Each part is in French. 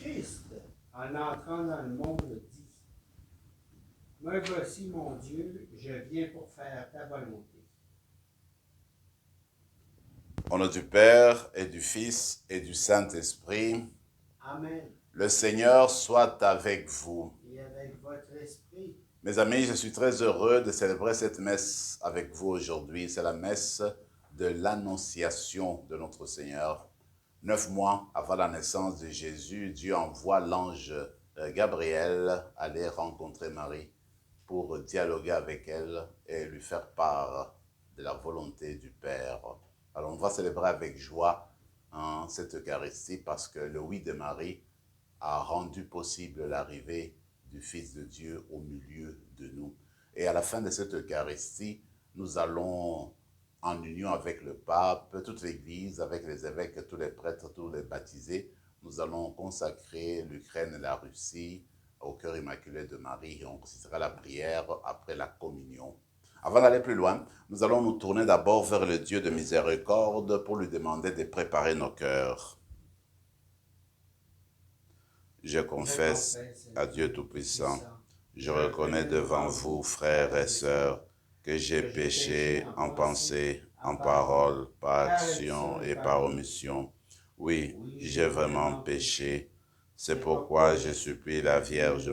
Christ, en entrant dans le monde, dit, me voici mon Dieu, je viens pour faire ta volonté. Au nom du Père et du Fils et du Saint-Esprit, Amen. le Seigneur soit avec vous. Et avec votre esprit. Mes amis, je suis très heureux de célébrer cette messe avec vous aujourd'hui. C'est la messe de l'Annonciation de notre Seigneur. 9 mois avant la naissance de Jésus, Dieu envoie l'ange Gabriel aller rencontrer Marie pour dialoguer avec elle et lui faire part de la volonté du Père. Alors on va célébrer avec joie cette Eucharistie parce que le oui de Marie a rendu possible l'arrivée du Fils de Dieu au milieu de nous. Et à la fin de cette Eucharistie, nous allons, en union avec le pape, toute l'Église, avec les évêques, tous les prêtres, tous les baptisés, nous allons consacrer l'Ukraine et la Russie au cœur immaculé de Marie et on recitera la prière après la communion. Avant d'aller plus loin, nous allons nous tourner d'abord vers le Dieu de miséricorde pour lui demander de préparer nos cœurs. Je confesse à Dieu Tout-Puissant, je reconnais devant vous, frères et sœurs, que j'ai péché en pensée, en parole, par action et par omission. Oui, j'ai vraiment péché. C'est pourquoi je supplie la Vierge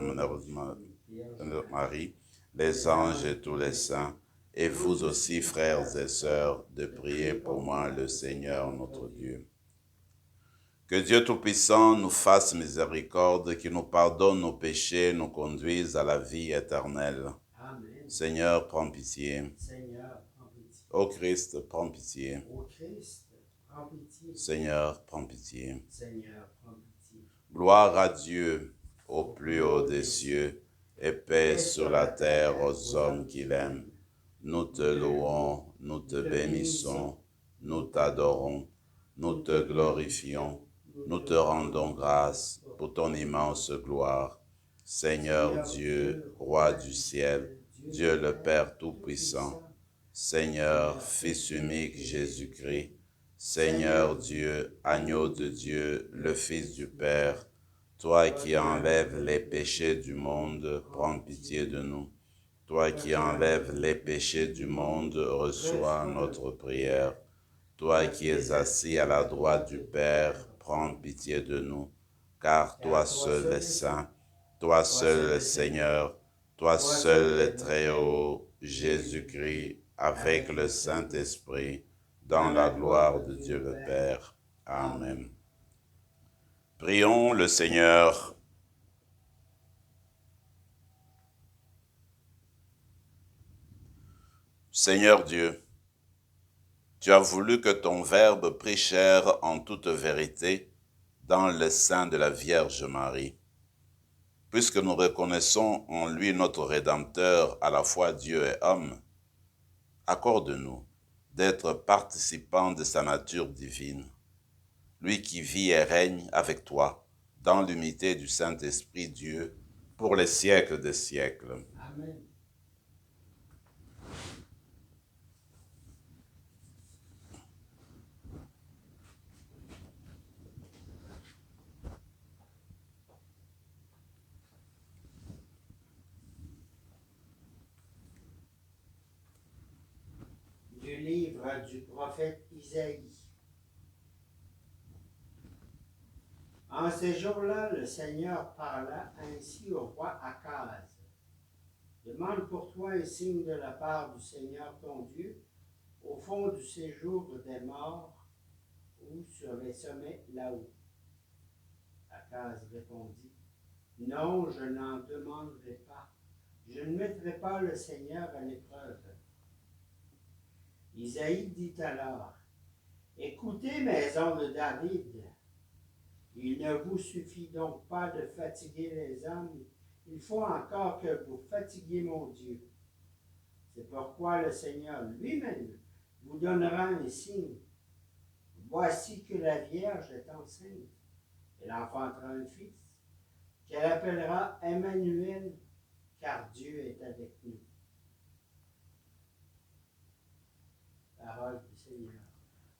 Marie, les anges et tous les saints, et vous aussi, frères et sœurs, de prier pour moi, le Seigneur notre Dieu. Que Dieu Tout-Puissant nous fasse miséricorde, qu'il nous pardonne nos péchés, nous conduise à la vie éternelle. Amen. Seigneur, prends pitié. Seigneur, prends pitié. Ô Christ, prends pitié. Ô Christ, prends pitié. Seigneur, prends pitié. Seigneur, prends pitié. Gloire à Dieu, au plus haut des cieux, et paix sur la terre aux hommes qu'il aime. Nous te louons, nous te bénissons, nous t'adorons, nous te glorifions, nous te rendons grâce pour ton immense gloire. Seigneur Dieu, Roi du ciel, Dieu le Père Tout-Puissant, Seigneur, Fils unique Jésus-Christ, Seigneur Dieu, Agneau de Dieu, le Fils du Père, toi qui enlèves les péchés du monde, prends pitié de nous. Toi qui enlèves les péchés du monde, reçois notre prière. Toi qui es assis à la droite du Père, prends pitié de nous. Car toi seul est saint, toi seul est Seigneur, toi seul est très haut, Jésus-Christ, avec le Saint-Esprit, dans la gloire de Dieu le Père. Amen. Prions le Seigneur. Seigneur Dieu, tu as voulu que ton Verbe prit chair en toute vérité dans le sein de la Vierge Marie. Puisque nous reconnaissons en lui notre Rédempteur, à la fois Dieu et homme, accorde-nous d'être participants de sa nature divine, lui qui vit et règne avec toi dans l'unité du Saint-Esprit Dieu pour les siècles des siècles. Amen. Du livre du prophète Isaïe. En ces jours-là, le Seigneur parla ainsi au roi Akaz. Demande pour toi un signe de la part du Seigneur ton Dieu, au fond du séjour des morts ou sur les sommets là-haut. Akaz répondit, non, je n'en demanderai pas. Je ne mettrai pas le Seigneur à l'épreuve. Isaïe dit alors, écoutez, maison de David, il ne vous suffit donc pas de fatiguer les hommes, il faut encore que vous fatiguiez mon Dieu. C'est pourquoi le Seigneur lui-même vous donnera un signe. Voici que la Vierge est enceinte. Elle enfantera un fils, qu'elle appellera Emmanuel, car Dieu est avec nous. Parole du Seigneur.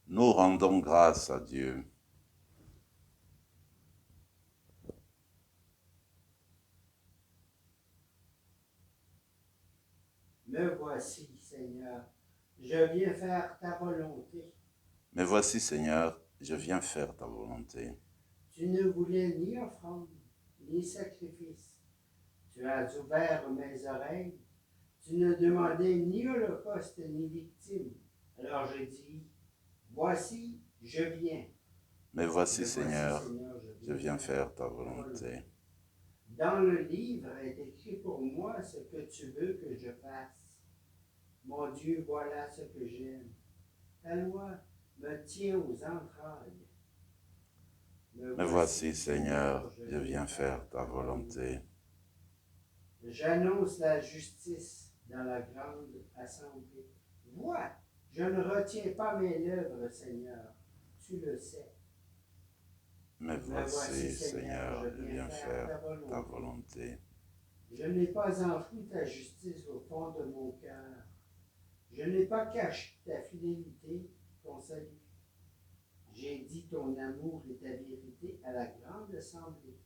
Nous rendons grâce à Dieu. Me voici, Seigneur, je viens faire ta volonté. Mais voici, Seigneur, je viens faire ta volonté. Tu ne voulais ni offrande, ni sacrifice. Tu as ouvert mes oreilles. Tu ne demandais ni holocauste, ni victime. Alors je dis, voici, je viens. Mais voici, Seigneur, je viens faire ta volonté. Dans le livre est écrit pour moi ce que tu veux que je fasse. Mon Dieu, voilà ce que j'aime. Ta loi me tient aux entrailles. Me voici, Seigneur, je viens faire ta volonté. J'annonce la justice dans la grande assemblée. Vois, je ne retiens pas mes lèvres, Seigneur, tu le sais. Me voici, Seigneur, je viens faire ta volonté. Je n'ai pas enfoui ta justice au fond de mon cœur. Je n'ai pas caché ta fidélité, ton salut. J'ai dit ton amour et ta vérité à la grande assemblée.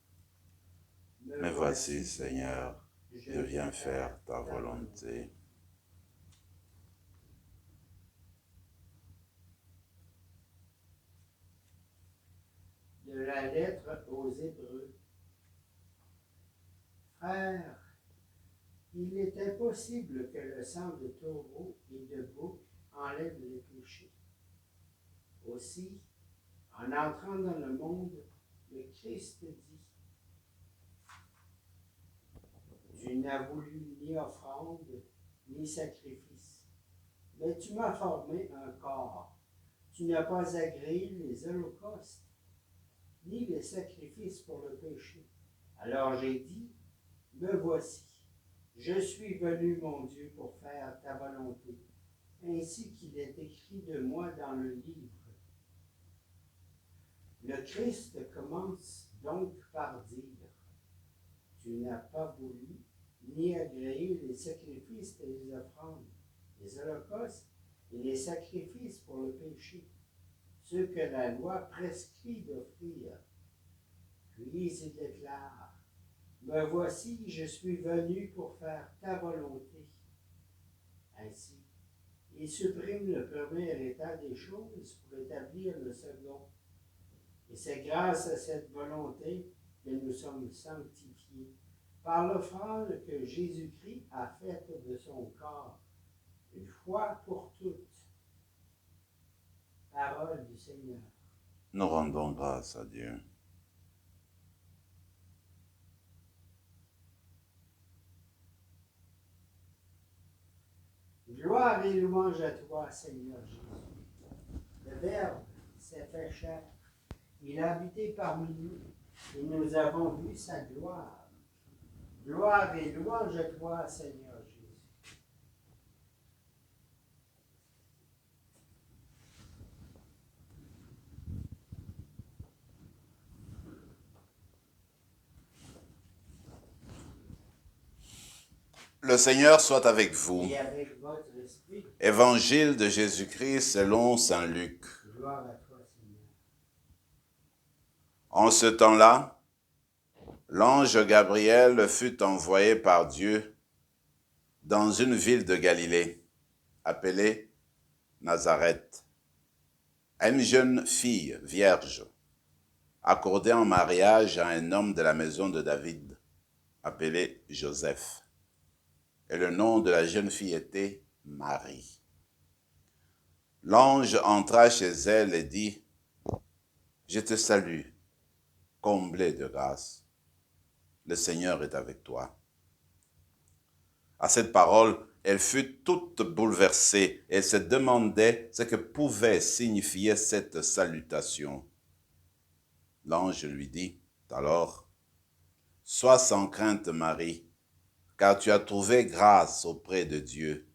Me voici, Seigneur, je viens faire ta volonté. De la lettre aux Hébreux. Frères, il est impossible que le sang de taureau et de bouc enlève les péchés. Aussi, en entrant dans le monde, le Christ dit, tu n'as voulu ni offrande, ni sacrifice, mais tu m'as formé un corps. Tu n'as pas agréé les holocaustes, ni les sacrifices pour le péché. Alors j'ai dit, me voici, je suis venu, mon Dieu, pour faire ta volonté, ainsi qu'il est écrit de moi dans le livre. Le Christ commence donc par dire, tu n'as pas voulu ni agréé les sacrifices et les offrandes, les holocaustes et les sacrifices pour le péché, ceux que la loi prescrit d'offrir. Puis il déclare, me voici, je suis venu pour faire ta volonté. Ainsi, il supprime le premier état des choses pour établir le second. Et c'est grâce à cette volonté que nous sommes sanctifiés par l'offrande que Jésus-Christ a faite de son corps, une fois pour toutes. Parole du Seigneur. Nous rendons grâce à Dieu. Gloire et louange à toi, Seigneur Jésus. Le Verbe s'est fait chair. Il a habité parmi nous et nous avons vu sa gloire. Gloire et louange à toi, Seigneur Jésus. Le Seigneur soit avec vous. Et avec votre esprit. Évangile de Jésus-Christ selon saint Luc. Gloire à toi, Seigneur. En ce temps-là, l'ange Gabriel fut envoyé par Dieu dans une ville de Galilée, appelée Nazareth, à une jeune fille vierge, accordée en mariage à un homme de la maison de David, appelé Joseph. Et le nom de la jeune fille était Marie. L'ange entra chez elle et dit, « Je te salue, comblée de grâce. Le Seigneur est avec toi. » À cette parole, elle fut toute bouleversée et se demandait ce que pouvait signifier cette salutation. L'ange lui dit alors, « Sois sans crainte, Marie, car tu as trouvé grâce auprès de Dieu.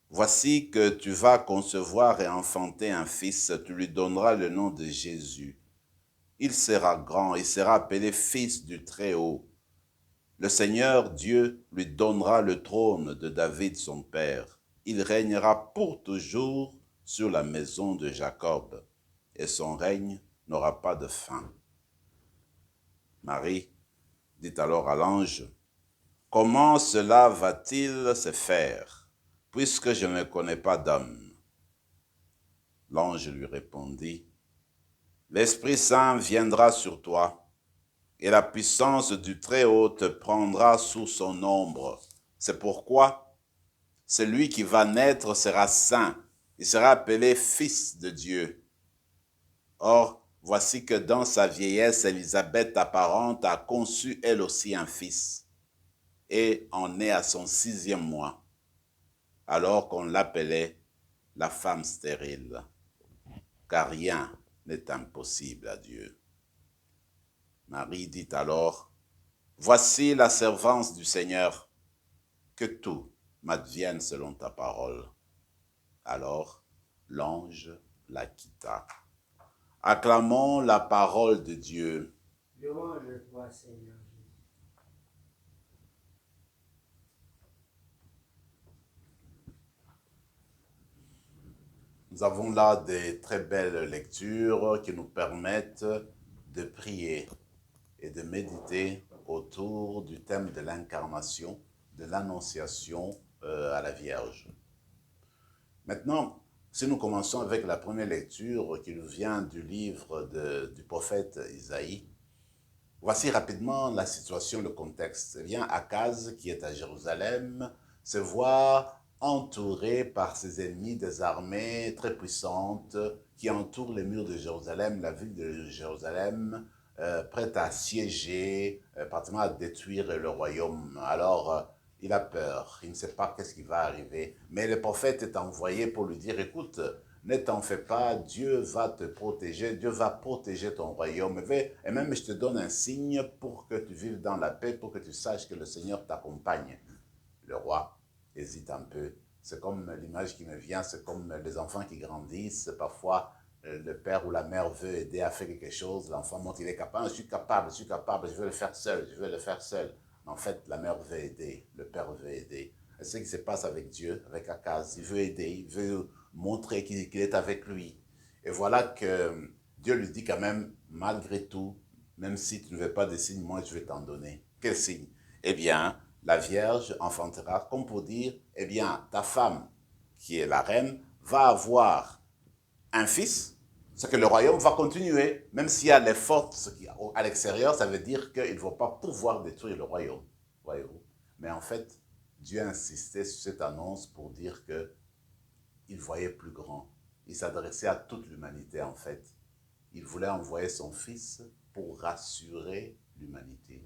Voici que tu vas concevoir et enfanter un fils, tu lui donneras le nom de Jésus. Il sera grand, il sera appelé Fils du Très-Haut. Le Seigneur Dieu lui donnera le trône de David son père. Il régnera pour toujours sur la maison de Jacob, et son règne n'aura pas de fin. » Marie dit alors à l'ange, comment cela va-t-il se faire, puisque je ne connais pas d'homme? L'ange lui répondit, l'Esprit Saint viendra sur toi, et la puissance du Très-Haut te prendra sous son ombre. C'est pourquoi celui qui va naître sera saint, il sera appelé Fils de Dieu. Or, voici que dans sa vieillesse, Élisabeth, ta parente, a conçu elle aussi un fils, et en est à son 6e mois, alors qu'on l'appelait la femme stérile, car rien n'est impossible à Dieu. Marie dit alors, voici la servante du Seigneur, que tout m'advienne selon ta parole. Alors l'ange la quitta. Acclamons la parole de Dieu. Louange à toi, Seigneur Jésus. Nous avons là des très belles lectures qui nous permettent de prier et de méditer autour du thème de l'incarnation, de l'annonciation à la Vierge. Maintenant, si nous commençons avec la première lecture qui nous vient du livre du prophète Isaïe, voici rapidement la situation, le contexte. Eh bien, Akaz, qui est à Jérusalem, se voit entouré par ses ennemis des armées très puissantes qui entourent les murs de Jérusalem, la ville de Jérusalem, prête à siéger, pratiquement à détruire le royaume. Alors, il a peur, il ne sait pas qu'est-ce qui va arriver. Mais le prophète est envoyé pour lui dire, écoute, ne t'en fais pas, Dieu va te protéger, Dieu va protéger ton royaume. Et même je te donne un signe pour que tu vives dans la paix, pour que tu saches que le Seigneur t'accompagne. Le roi hésite un peu. C'est comme l'image qui me vient, c'est comme les enfants qui grandissent. Parfois, le père ou la mère veut aider à faire quelque chose. L'enfant montre, il est capable, je suis capable, je veux le faire seul, je veux le faire seul. Mais en fait, la mère veut aider, le père veut aider. Et c'est ce qui se passe avec Dieu, avec Akaz. Il veut aider, il veut montrer qu'il est avec lui. Et voilà que Dieu lui dit quand même, malgré tout, même si tu ne veux pas de signe, moi je vais t'en donner. Quel signe? Eh bien, la Vierge enfantera, comme pour dire, eh bien, ta femme, qui est la reine, va avoir un fils, c'est que le royaume va continuer, même s'il y a les forces à l'extérieur, ça veut dire qu'ils ne vont pas pouvoir détruire le royaume, voyez-vous. Mais en fait, Dieu insistait sur cette annonce pour dire qu'il voyait plus grand. Il s'adressait à toute l'humanité, en fait. Il voulait envoyer son fils pour rassurer l'humanité.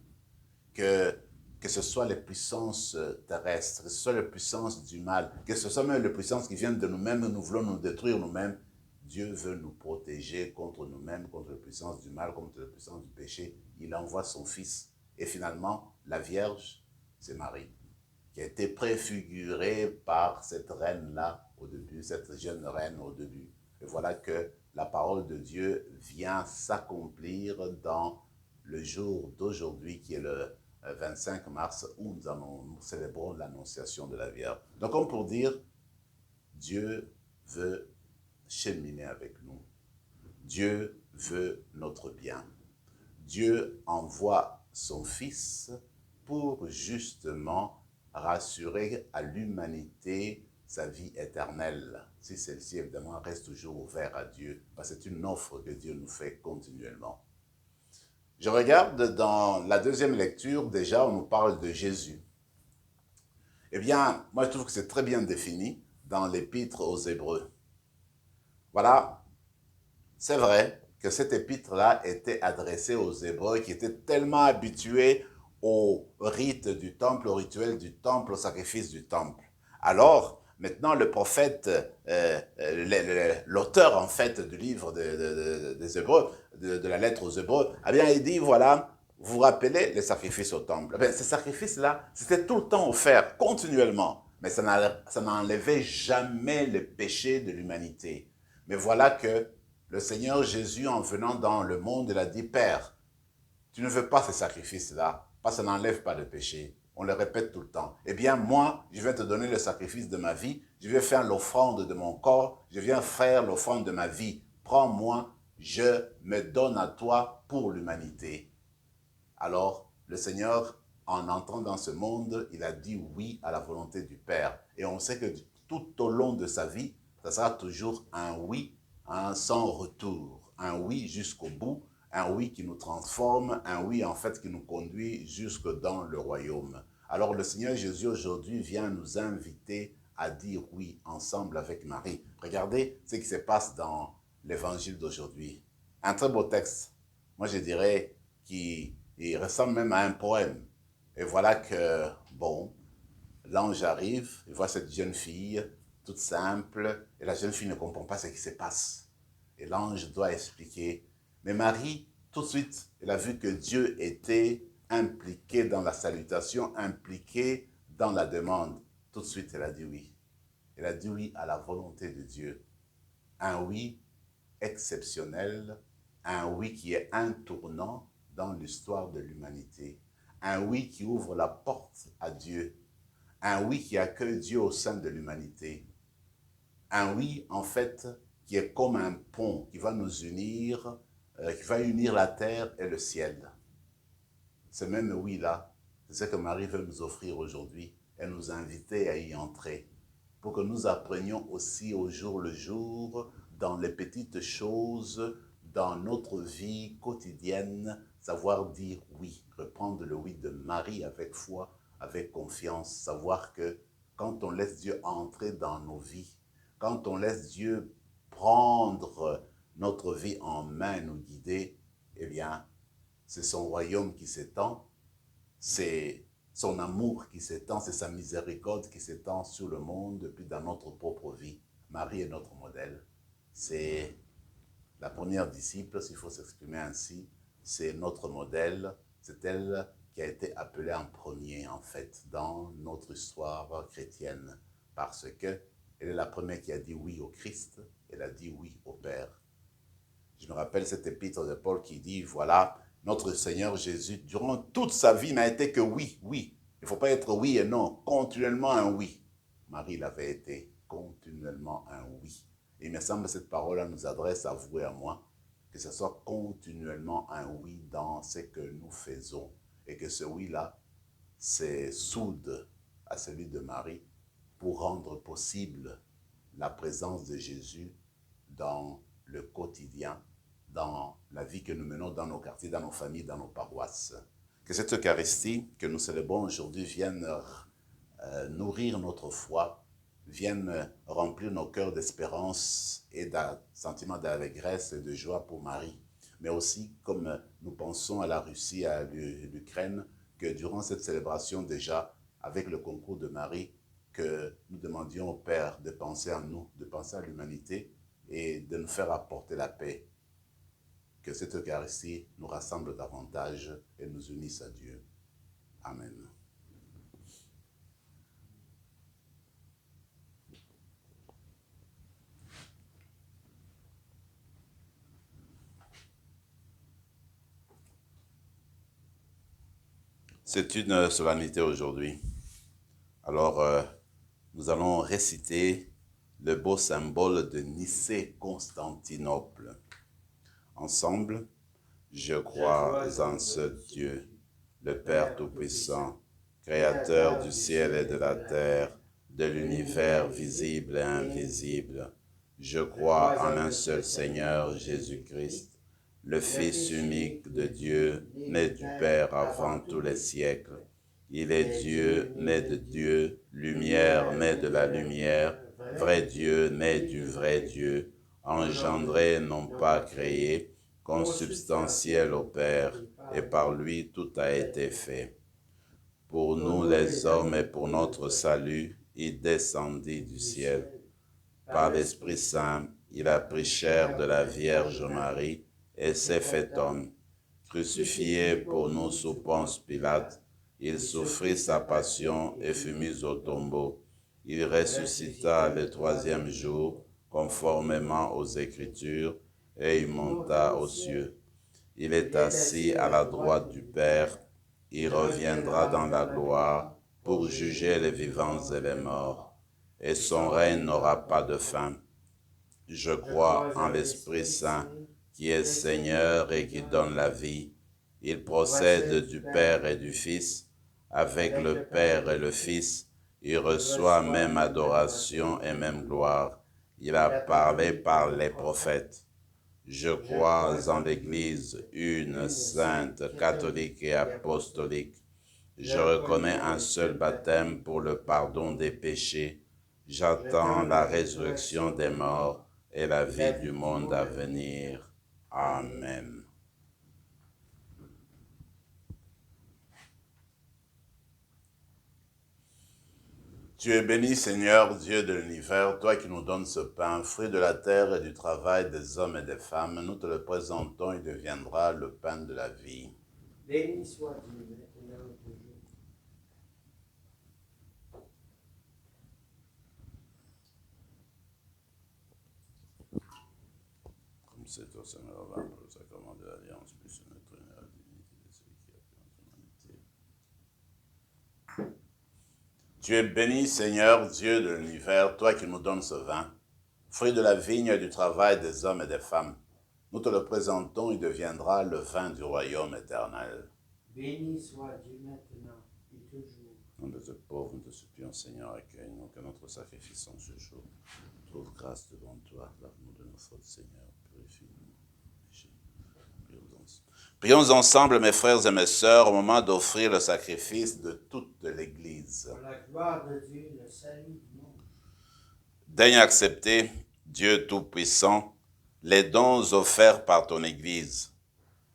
Que ce soit les puissances terrestres, que ce soit les puissances du mal, que ce soit même les puissances qui viennent de nous-mêmes, nous voulons nous détruire nous-mêmes, Dieu veut nous protéger contre nous-mêmes, contre les puissances du mal, contre les puissances du péché. Il envoie son fils. Et finalement, la Vierge, c'est Marie, qui a été préfigurée par cette reine-là au début, cette jeune reine au début. Et voilà que la parole de Dieu vient s'accomplir dans le jour d'aujourd'hui, qui est le 25 mars, où nous célébrons l'annonciation de la Vierge. Donc, comme pour dire, Dieu veut cheminer avec nous. Dieu veut notre bien. Dieu envoie son Fils pour justement rassurer à l'humanité sa vie éternelle, si celle-ci évidemment reste toujours ouverte à Dieu, parce que c'est une offre que Dieu nous fait continuellement. Je regarde dans la deuxième lecture, déjà on nous parle de Jésus. Eh bien, moi je trouve que c'est très bien défini dans l'épître aux Hébreux. Voilà, c'est vrai que cette épître-là était adressée aux Hébreux qui étaient tellement habitués au rite du temple, au rituel du temple, au sacrifice du temple. Alors, maintenant, le prophète, l'auteur en fait du livre des Hébreux, de la lettre aux Hébreux, eh bien, il dit, voilà, vous vous rappelez les sacrifices au temple. Eh bien, ces sacrifices-là, c'était tout le temps offert, continuellement, mais ça n'enlevait jamais le péché de l'humanité. Mais voilà que le Seigneur Jésus, en venant dans le monde, il a dit, Père, tu ne veux pas ces sacrifices-là, parce que ça n'enlève pas de péché. On le répète tout le temps. Eh bien, moi, je vais te donner le sacrifice de ma vie, je vais faire l'offrande de mon corps, je viens faire l'offrande de ma vie. Prends-moi, je me donne à toi pour l'humanité. Alors, le Seigneur en entrant dans ce monde, il a dit oui à la volonté du Père. Et on sait que tout au long de sa vie, ça sera toujours un oui, sans retour, un oui jusqu'au bout, un oui qui nous transforme, un oui en fait qui nous conduit jusque dans le royaume. Alors le Seigneur Jésus aujourd'hui vient nous inviter à dire oui ensemble avec Marie. Regardez ce qui se passe dans l'évangile d'aujourd'hui. Un très beau texte, moi je dirais, qui ressemble même à un poème. Et voilà que, bon, l'ange arrive, il voit cette jeune fille, toute simple, et la jeune fille ne comprend pas ce qui se passe. Et l'ange doit expliquer. Mais Marie, tout de suite, elle a vu que Dieu était impliqué dans la salutation, impliqué dans la demande. Tout de suite, elle a dit oui. Elle a dit oui à la volonté de Dieu. Un oui exceptionnel, un oui qui est un tournant dans l'histoire de l'humanité. Un oui qui ouvre la porte à Dieu. Un oui qui accueille Dieu au sein de l'humanité. Un oui, en fait, qui est comme un pont qui va nous unir, qui va unir la terre et le ciel. Ce même oui-là, c'est ce que Marie veut nous offrir aujourd'hui. Elle nous a invités à y entrer pour que nous apprenions aussi au jour le jour, dans les petites choses, dans notre vie quotidienne, savoir dire oui, reprendre le oui de Marie avec foi, avec confiance, savoir que quand on laisse Dieu entrer dans nos vies, quand on laisse Dieu prendre notre vie en main, nous guider, eh bien, c'est son royaume qui s'étend, c'est son amour qui s'étend, c'est sa miséricorde qui s'étend sur le monde, puis dans notre propre vie. Marie est notre modèle. C'est la première disciple, s'il faut s'exprimer ainsi. C'est notre modèle. C'est elle qui a été appelée en premier, en fait, dans notre histoire chrétienne. Parce que elle est la première qui a dit oui au Christ. Elle a dit oui au Père. Je me rappelle cet épître de Paul qui dit, voilà, notre Seigneur Jésus, durant toute sa vie, n'a été que oui, oui. Il ne faut pas être oui et non, continuellement un oui. Marie l'avait été continuellement un oui. Et il me semble que cette parole-là nous adresse à vous et à moi, que ce soit continuellement un oui dans ce que nous faisons. Et que ce oui-là, c'est soude à celui de Marie pour rendre possible la présence de Jésus dans le quotidien, dans la vie que nous menons dans nos quartiers, dans nos familles, dans nos paroisses. Que cette Eucharistie que nous célébrons aujourd'hui vienne nourrir notre foi, vienne remplir nos cœurs d'espérance et d'un sentiment d'allégresse et de joie pour Marie. Mais aussi, comme nous pensons à la Russie, à l'Ukraine, que durant cette célébration déjà, avec le concours de Marie, que nous demandions au Père de penser à nous, de penser à l'humanité et de nous faire apporter la paix. Que cette Eucharistie nous rassemble davantage et nous unisse à Dieu. Amen. C'est une solennité aujourd'hui. Alors, nous allons réciter le beau symbole de Nicée-Constantinople. Ensemble, je crois en ce Dieu, le Père Tout-Puissant, Créateur du ciel et de la terre, de l'univers visible et invisible. Je crois en un seul Seigneur, Jésus-Christ, le Fils unique de Dieu, né du Père avant tous les siècles. Il est Dieu, né de Dieu, lumière, né de la lumière, vrai Dieu, né du vrai Dieu, engendré, non pas créé, consubstantiel au Père, et par lui tout a été fait. Pour nous les hommes et pour notre salut, il descendit du ciel. Par l'Esprit Saint, il a pris chair de la Vierge Marie et s'est fait homme. Crucifié pour nous sous Ponce Pilate, il souffrit sa passion et fut mis au tombeau. Il ressuscita le troisième jour, conformément aux Écritures, et il monta aux cieux. Il est assis à la droite du Père. Il reviendra dans la gloire pour juger les vivants et les morts. Et son règne n'aura pas de fin. Je crois en l'Esprit Saint, qui est Seigneur et qui donne la vie. Il procède du Père et du Fils. avec le Père et le Fils. Il reçoit même adoration et même gloire. Il a parlé par les prophètes. Je crois en l'Église, une sainte, catholique et apostolique. Je reconnais un seul baptême pour le pardon des péchés. J'attends la résurrection des morts et la vie du monde à venir. Amen. Tu es béni, Seigneur, Dieu de l'univers, toi qui nous donnes ce pain, fruit de la terre et du travail des hommes et des femmes. Nous te le présentons, il deviendra le pain de la vie. Béni soit Dieu maintenant et toujours. Comme c'est au Seigneur, pour le sacrement de l'Alliance, plus notre honneur, divinité de celui qui a fait notre humanité. Tu es béni, Seigneur, Dieu de l'univers, toi qui nous donnes ce vin, fruit de la vigne et du travail des hommes et des femmes. Nous te le présentons, il deviendra le vin du royaume éternel. Béni soit Dieu maintenant et toujours. Nom de ce pauvre, nous te supplions, Seigneur, accueille-nous, que notre sacrifice en ce jour trouve grâce devant toi. Lave-nous de nos fautes, Seigneur, purifie-nous. Prions ensemble, mes frères et mes sœurs, au moment d'offrir le sacrifice de toute l'Église. Pour la gloire de Dieu, le salut du monde. Daigne accepter, Dieu Tout-Puissant, les dons offerts par ton Église.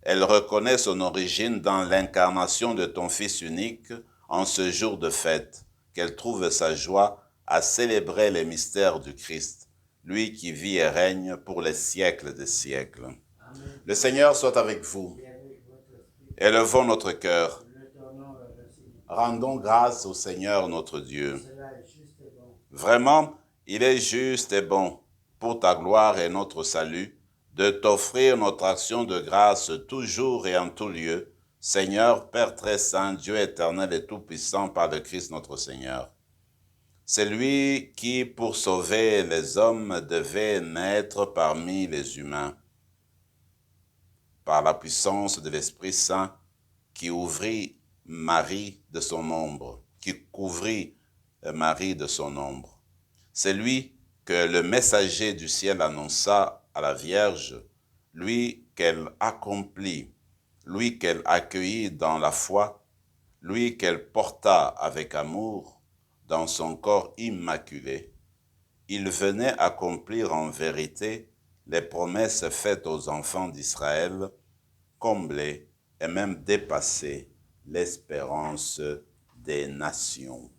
Elle reconnaît son origine dans l'incarnation de ton Fils unique en ce jour de fête, qu'elle trouve sa joie à célébrer les mystères du Christ, lui qui vit et règne pour les siècles des siècles. Amen. Le Seigneur soit avec vous. Et avec votre esprit, Élevons notre cœur. le tournons vers le Seigneur. Rendons grâce au Seigneur notre Dieu. Cela est juste et bon. Vraiment, il est juste et bon, pour ta gloire et notre salut, de t'offrir notre action de grâce toujours et en tout lieu, Seigneur, Père très saint, Dieu éternel et tout-puissant par le Christ notre Seigneur. C'est lui qui, pour sauver les hommes, devait naître parmi les humains. Par la puissance de l'Esprit Saint, qui ouvrit Marie de son ombre, qui couvrit Marie de son ombre. C'est lui que le messager du ciel annonça à la Vierge, lui qu'elle accomplit, lui qu'elle accueillit dans la foi, lui qu'elle porta avec amour dans son corps immaculé. Il venait accomplir en vérité les promesses faites aux enfants d'Israël, combler et même dépasser l'espérance des nations.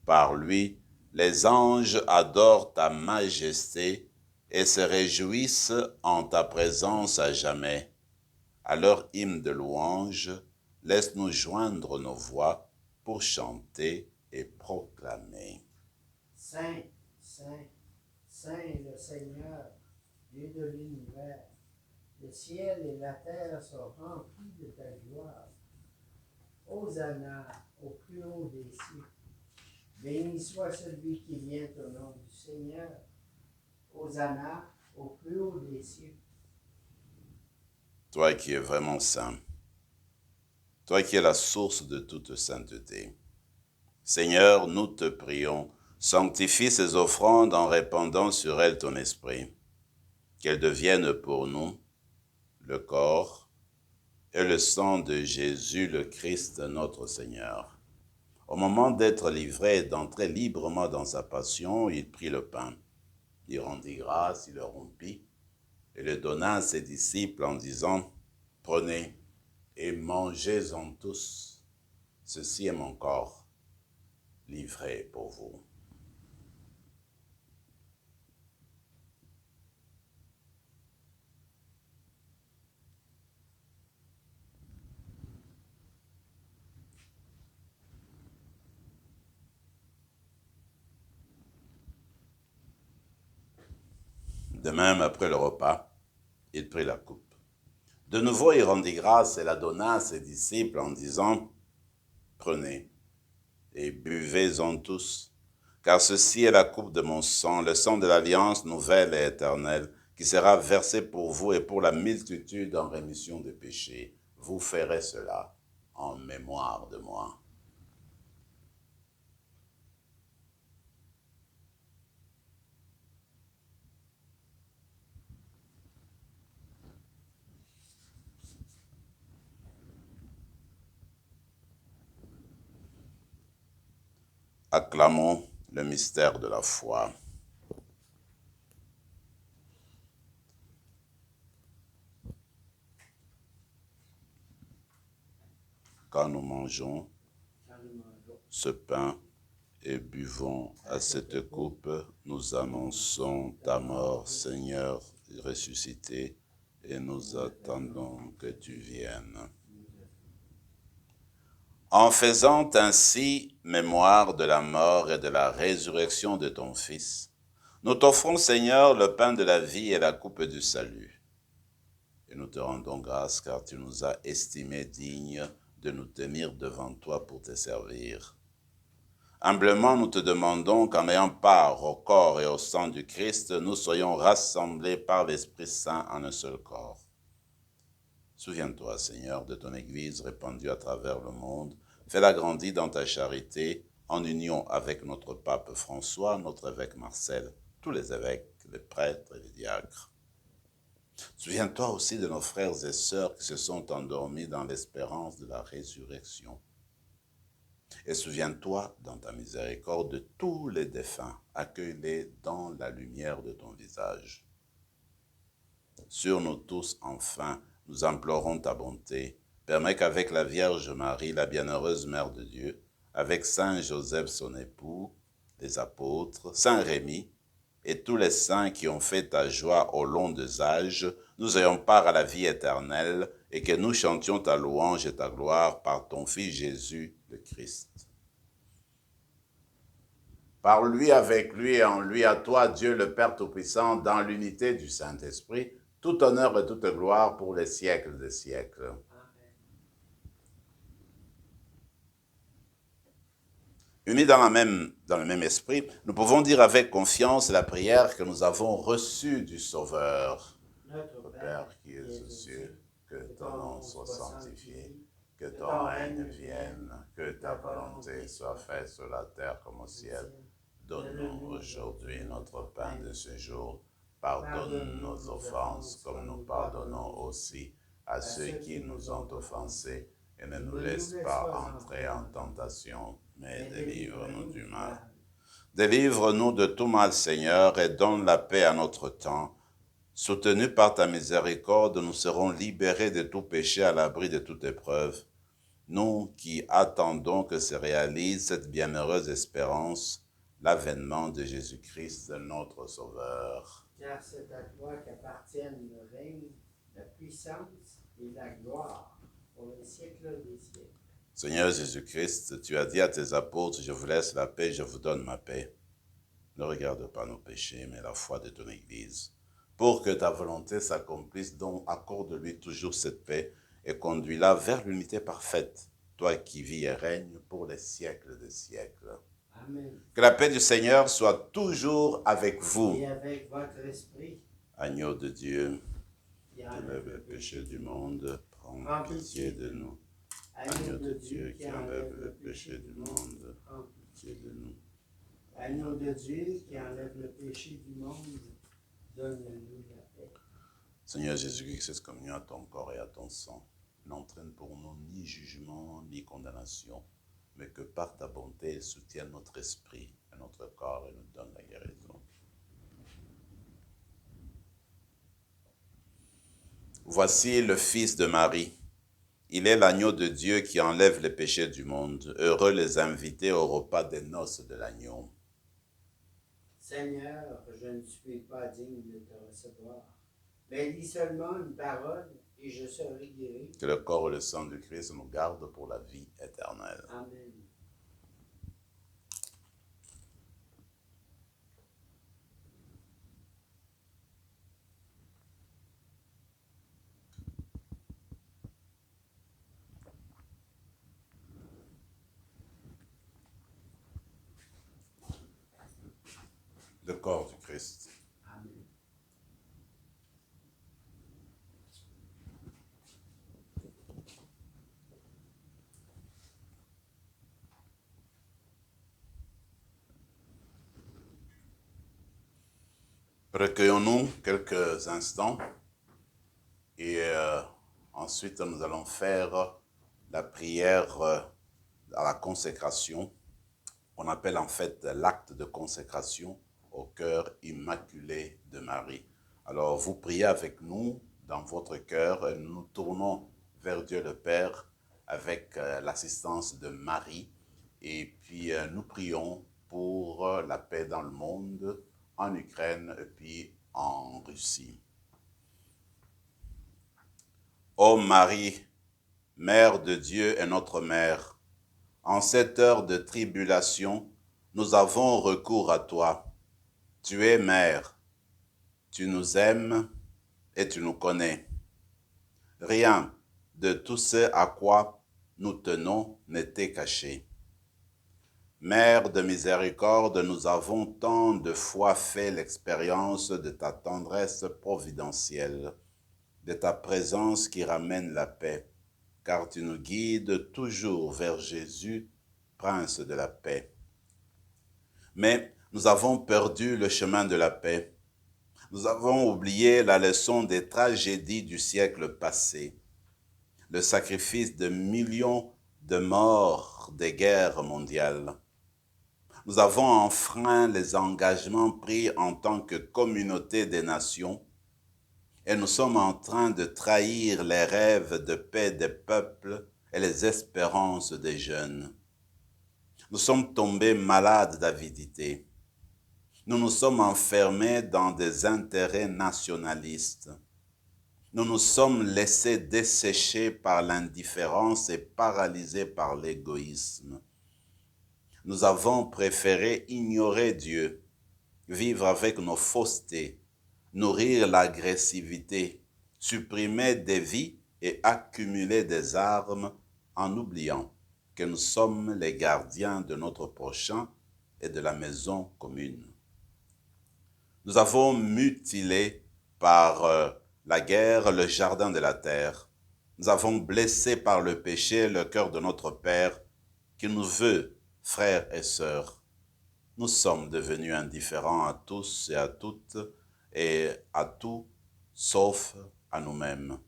Par lui, les anges adorent ta majesté et se réjouissent en ta présence à jamais. À leur hymne de louange, laisse-nous joindre nos voix pour chanter et proclamer. Saint, Saint, Saint est le Seigneur, Dieu de l'univers. Le ciel et la terre sont remplis de ta gloire. Hosanna au plus haut des cieux. Béni soit celui qui vient au nom du Seigneur. Hosanna au plus haut des cieux. Toi qui es vraiment saint, toi qui es la source de toute sainteté. Seigneur, nous te prions, sanctifie ces offrandes en répandant sur elles ton esprit, qu'elles deviennent pour nous le corps et le sang de Jésus le Christ notre Seigneur. Au moment d'être livré et d'entrer librement dans sa passion, il prit le pain, il rendit grâce, il le rompit et le donna à ses disciples en disant, « Prenez et mangez-en tous, ceci est mon corps, livré pour vous. » De même, après le repas, il prit la coupe. De nouveau, il rendit grâce et la donna à ses disciples en disant, « Prenez et buvez-en tous, car ceci est la coupe de mon sang, le sang de l'alliance nouvelle et éternelle, qui sera versé pour vous et pour la multitude en rémission des péchés. Vous ferez cela en mémoire de moi. » Acclamons le mystère de la foi. Quand nous mangeons ce pain et buvons à cette coupe, nous annonçons ta mort, Seigneur, ressuscité, et nous attendons que tu viennes. En faisant ainsi mémoire de la mort et de la résurrection de ton Fils, nous t'offrons, Seigneur, le pain de la vie et la coupe du salut. Et nous te rendons grâce car tu nous as estimés dignes de nous tenir devant toi pour te servir. Humblement, nous te demandons qu'en ayant part au corps et au sang du Christ, nous soyons rassemblés par l'Esprit Saint en un seul corps. Souviens-toi, Seigneur, de ton Église répandue à travers le monde. Fais-la grandir dans ta charité, en union avec notre pape François, notre évêque Marcel, tous les évêques, les prêtres et les diacres. Souviens-toi aussi de nos frères et sœurs qui se sont endormis dans l'espérance de la résurrection. Et souviens-toi, dans ta miséricorde, de tous les défunts, accueille-les dans la lumière de ton visage. Sur nous tous, enfin, nous implorons ta bonté. Permets qu'avec la Vierge Marie, la bienheureuse Mère de Dieu, avec Saint Joseph son époux, les apôtres, Saint Rémy, et tous les saints qui ont fait ta joie au long des âges, nous ayons part à la vie éternelle, et que nous chantions ta louange et ta gloire par ton Fils Jésus, le Christ. Par lui, avec lui et en lui, à toi, Dieu le Père Tout-Puissant, dans l'unité du Saint-Esprit, tout honneur et toute gloire pour les siècles des siècles. Amen. Unis dans le même esprit, nous pouvons dire avec confiance la prière que nous avons reçue du Sauveur. Notre Père qui es aux cieux, que ton nom soit sanctifié, que ton règne vienne, que ta volonté soit faite sur la terre comme au ciel. Donne-nous aujourd'hui notre pain de ce jour. Pardonne nos offenses comme nous pardonnons aussi à ceux qui nous ont offensés. Et ne nous laisse pas entrer en tentation, mais délivre-nous du mal. Délivre-nous de tout mal, Seigneur, et donne la paix à notre temps. Soutenus par ta miséricorde, nous serons libérés de tout péché à l'abri de toute épreuve. Nous qui attendons que se réalise cette bienheureuse espérance, l'avènement de Jésus-Christ, notre Sauveur. Car c'est à toi qu'appartiennent le règne, la puissance et la gloire pour les siècles des siècles. Seigneur Jésus-Christ, tu as dit à tes apôtres, je vous laisse la paix, je vous donne ma paix. Ne regarde pas nos péchés, mais la foi de ton Église. Pour que ta volonté s'accomplisse, donc accorde-lui toujours cette paix et conduis-la vers l'unité parfaite, toi qui vis et règnes pour les siècles des siècles. Amen. Que la paix du Seigneur soit toujours avec vous. Et avec votre esprit. Agneau de Dieu, qui enlève le péché du monde, prends pitié de nous. Agneau de Dieu, qui enlève le péché du monde, prends pitié de nous. Agneau de Dieu, qui enlève le péché du monde, donne-nous la paix. Seigneur Jésus-Christ, cette communion à ton corps et à ton sang n'entraîne pour nous ni jugement ni condamnation, mais que par ta bonté, elle soutienne notre esprit et notre corps et nous donne la guérison. Voici le Fils de Marie. Il est l'agneau de Dieu qui enlève les péchés du monde. Heureux les invités au repas des noces de l'agneau. Seigneur, je ne suis pas digne de te recevoir, mais dis seulement une parole et je serai guéri. Que le corps et le sang du Christ nous gardent pour la vie éternelle. Amen. Le corps du Christ. Amen. Recueillons-nous quelques instants et ensuite nous allons faire la prière à la consécration qu'on appelle en fait l'acte de consécration au cœur immaculé de Marie. Alors vous priez avec nous dans votre cœur et nous nous tournons vers Dieu le Père avec l'assistance de Marie et puis nous prions pour la paix dans le monde, en Ukraine et puis en Russie. Ô Marie, Mère de Dieu et notre Mère, en cette heure de tribulation, nous avons recours à toi. Tu es Mère, tu nous aimes et tu nous connais. Rien de tout ce à quoi nous tenons n'était caché. Mère de miséricorde, nous avons tant de fois fait l'expérience de ta tendresse providentielle, de ta présence qui ramène la paix, car tu nous guides toujours vers Jésus, Prince de la paix. Mais nous avons perdu le chemin de la paix. Nous avons oublié la leçon des tragédies du siècle passé, le sacrifice de millions de morts des guerres mondiales. Nous avons enfreint les engagements pris en tant que communauté des nations et nous sommes en train de trahir les rêves de paix des peuples et les espérances des jeunes. Nous sommes tombés malades d'avidité. Nous nous sommes enfermés dans des intérêts nationalistes. Nous nous sommes laissés dessécher par l'indifférence et paralysés par l'égoïsme. Nous avons préféré ignorer Dieu, vivre avec nos faussetés, nourrir l'agressivité, supprimer des vies et accumuler des armes en oubliant que nous sommes les gardiens de notre prochain et de la maison commune. Nous avons mutilé par la guerre le jardin de la terre. Nous avons blessé par le péché le cœur de notre Père qui nous veut frères et sœurs. Nous sommes devenus indifférents à tous et à toutes et à tout sauf à nous-mêmes.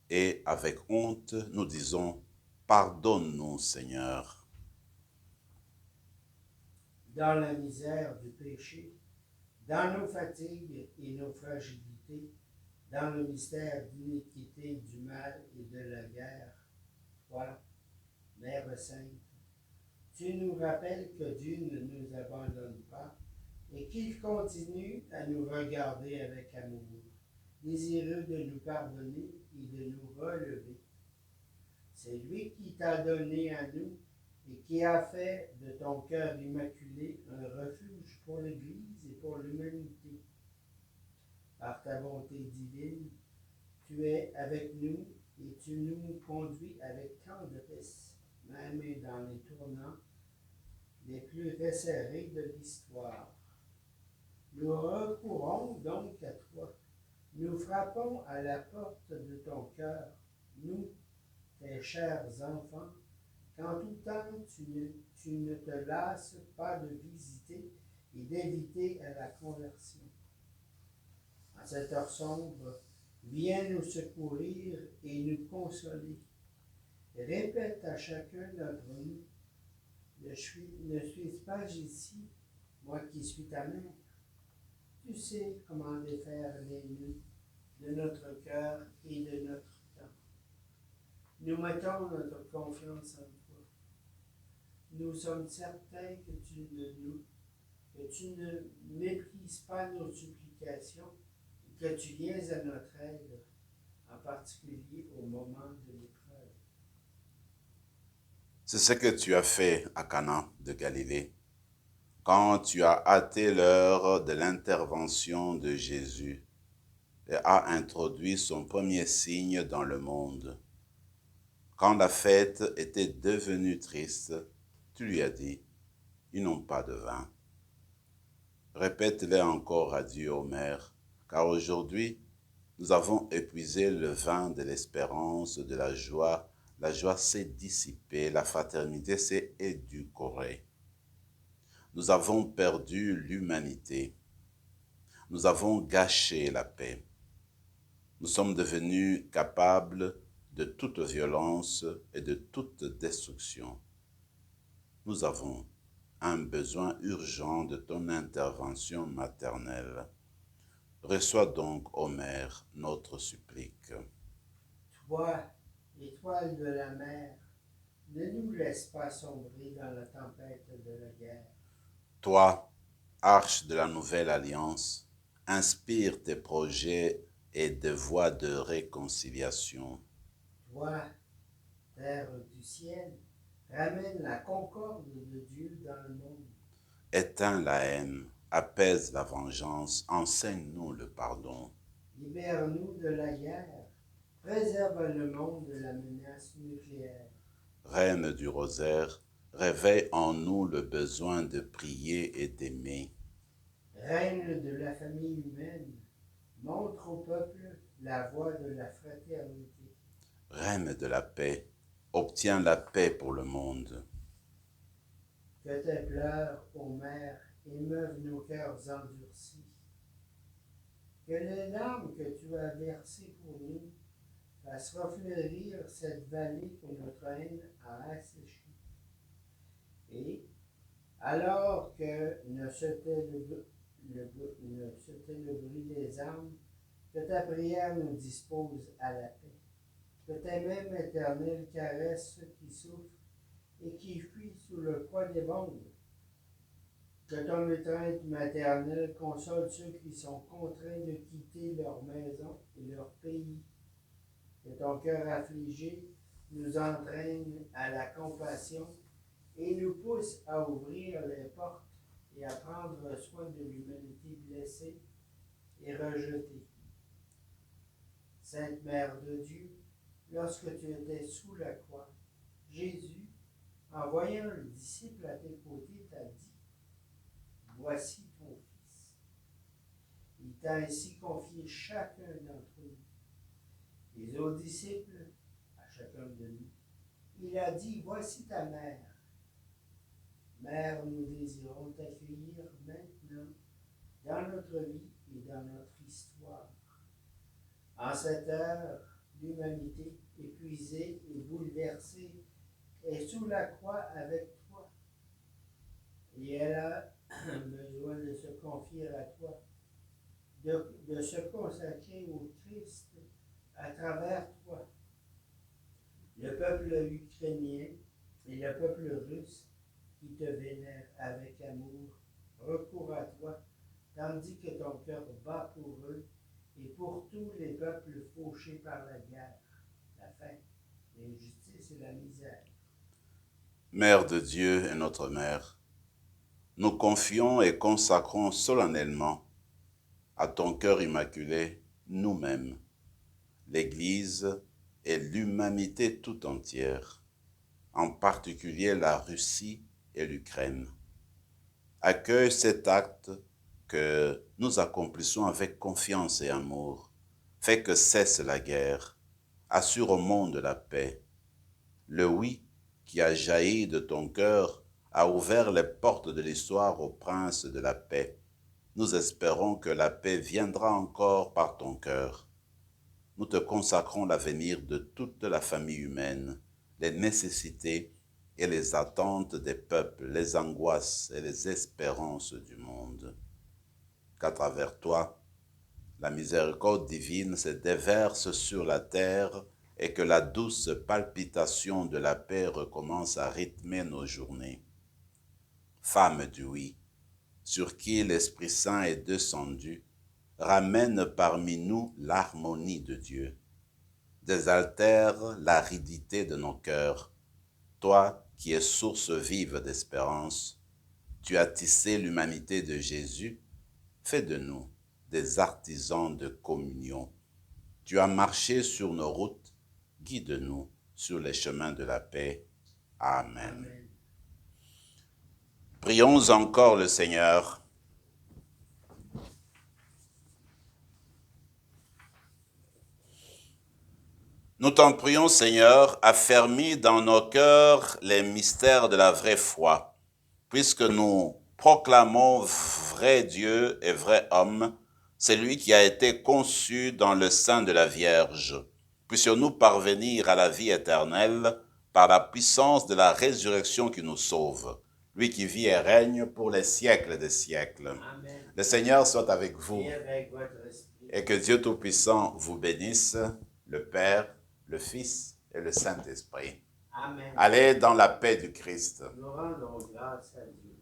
Et avec honte, nous disons, pardonne-nous, Seigneur. Dans la misère du péché, dans nos fatigues et nos fragilités, dans le mystère d'iniquité, du mal et de la guerre, toi, Mère Sainte, tu nous rappelles que Dieu ne nous abandonne pas et qu'il continue à nous regarder avec amour, désireux de nous pardonner et de nous relever. C'est lui qui t'a donné à nous et qui a fait de ton cœur immaculé un refuge pour l'Église et pour l'humanité. Par ta bonté divine, tu es avec nous et tu nous conduis avec tendresse, même dans les tournants les plus resserrés de l'histoire. Nous recourons donc à toi. Nous frappons à la porte de ton cœur, nous, tes chers enfants, qu'en tout temps tu ne te lasses pas de visiter et d'inviter à la conversion. En cette heure sombre, viens nous secourir et nous consoler. Répète à chacun d'entre nous, ne suis-je pas ici, moi qui suis ta mère? Tu sais comment défaire les nœuds de notre cœur et de notre temps. Nous mettons notre confiance en toi. Nous sommes certains que tu ne méprises pas nos supplications et que tu viens à notre aide, en particulier au moment de l'épreuve. C'est ce que tu as fait à Cana de Galilée, quand tu as hâté l'heure de l'intervention de Jésus et as introduit son premier signe dans le monde. Quand la fête était devenue triste, tu lui as dit, ils n'ont pas de vin. Répète-le encore à Dieu, ô Mère, car aujourd'hui, nous avons épuisé le vin de l'espérance, de la joie s'est dissipée, la fraternité s'est édulcorée. Nous avons perdu l'humanité. Nous avons gâché la paix. Nous sommes devenus capables de toute violence et de toute destruction. Nous avons un besoin urgent de ton intervention maternelle. Reçois donc, ô Mère, notre supplique. Toi, étoile de la mer, ne nous laisse pas sombrer dans la tempête de la guerre. Toi, arche de la nouvelle alliance, inspire tes projets et des voies de réconciliation. Toi, terre du ciel, ramène la concorde de Dieu dans le monde. Éteins la haine, apaise la vengeance, enseigne-nous le pardon. Libère-nous de la guerre, préserve le monde de la menace nucléaire. Reine du rosaire, réveille en nous le besoin de prier et d'aimer. Reine de la famille humaine, montre au peuple la voie de la fraternité. Reine de la paix, obtiens la paix pour le monde. Que tes pleurs, ô mère, émeuvent nos cœurs endurcis. Que les larmes que tu as versées pour nous fassent refleurir cette vallée que notre haine a asséchée. Et, alors que ne se tait le bruit des armes, que ta prière nous dispose à la paix. Que tes mains éternelles caressent ceux qui souffrent et qui fuient sous le poids des bombes. Que ton étreinte maternelle console ceux qui sont contraints de quitter leur maison et leur pays. Que ton cœur affligé nous entraîne à la compassion et nous pousse à ouvrir les portes et à prendre soin de l'humanité blessée et rejetée. Sainte Mère de Dieu, lorsque tu étais sous la croix, Jésus, en voyant le disciple à tes côtés, t'a dit: voici ton fils. Il t'a ainsi confié chacun d'entre nous. Et aux disciples, à chacun de nous, il a dit: voici ta mère. Mère, nous désirons t'accueillir maintenant dans notre vie et dans notre histoire. En cette heure, l'humanité, épuisée et bouleversée, est sous la croix avec toi. Et elle a besoin de se confier à toi, de se consacrer au Christ à travers toi. Le peuple ukrainien et le peuple russe qui te vénèrent avec amour recourent à toi, tandis que ton cœur bat pour eux et pour tous les peuples fauchés par la guerre, la faim, l'injustice et la misère. Mère de Dieu et notre Mère, nous confions et consacrons solennellement à ton cœur immaculé nous-mêmes, l'Église et l'humanité tout entière, en particulier la Russie et l'Ukraine. Accueille cet acte que nous accomplissons avec confiance et amour. Fais que cesse la guerre, assure au monde la paix. Le oui qui a jailli de ton cœur a ouvert les portes de l'histoire au prince de la paix. Nous espérons que la paix viendra encore par ton cœur. Nous te consacrons l'avenir de toute la famille humaine, les nécessités et les attentes des peuples, les angoisses et les espérances du monde. Qu'à travers toi, la miséricorde divine se déverse sur la terre et que la douce palpitation de la paix recommence à rythmer nos journées. Femme du oui, sur qui l'Esprit Saint est descendu, ramène parmi nous l'harmonie de Dieu. Désaltère l'aridité de nos cœurs. Toi qui es source vive d'espérance, tu as tissé l'humanité de Jésus, fais de nous des artisans de communion. Tu as marché sur nos routes, guide-nous sur les chemins de la paix. Amen. Amen. Prions encore le Seigneur. Nous t'en prions, Seigneur, affermis dans nos cœurs les mystères de la vraie foi, puisque nous proclamons vrai Dieu et vrai homme, celui qui a été conçu dans le sein de la Vierge. Puissions-nous parvenir à la vie éternelle par la puissance de la résurrection qui nous sauve, lui qui vit et règne pour les siècles des siècles. Amen. Le Seigneur soit avec vous Et avec votre esprit. et que Dieu Tout-Puissant vous bénisse, le Père, le Fils et le Saint-Esprit. Amen. Allez dans la paix du Christ. Nous rendons grâce à Dieu.